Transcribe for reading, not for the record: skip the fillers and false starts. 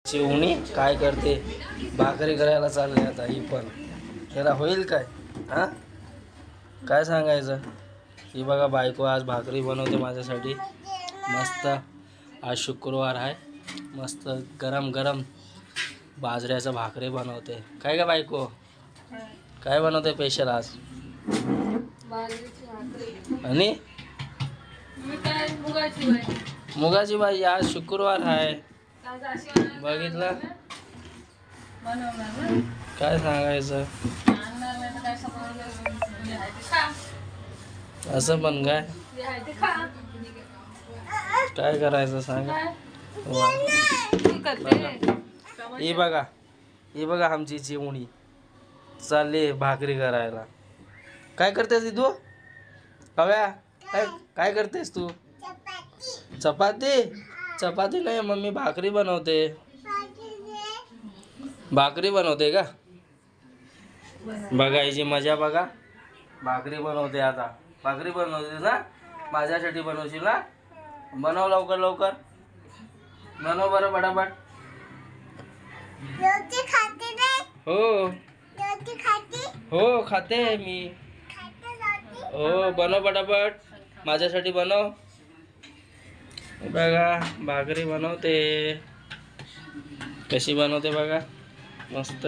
चिवणी काय करते? भाकरी करायला चालले आता ही पण. त्याला होईल काय? हा, काय सांगायचं? ही बघा बायको आज भाकरी बनवते माझ्यासाठी मस्त. आज शुक्रवार आहे, मस्त गरम गरम बाजऱ्याचं भाकरी बनवते. काय का बायको, काय बनवते स्पेशल आज? आणि मुगाची भाजी. आज शुक्रवार आहे, बघितलं? काय सांगायचं? असं पण काय काय करायचं सांगा. ही बघा, ही बघा आमची चिमणी चालली भाकरी करायला. काय करतेस तू हव्या? काय करतेस तू? चपाती. चपाती नाही मम्मी, भाकरी बनवते. भाकरी बनवते का? बघा हिची मजा बघा. भाकरी बनवते आता. भाकरी बनवते ना, माझ्यासाठी बनवशील ना? बनव लवकर लवकर, बनव बरं पटापट. हो हो खाते मी. हो बनव पटापट, माझ्यासाठी बनव. बघा भाकरी बनवते, कशी बनवते बघा, मस्त.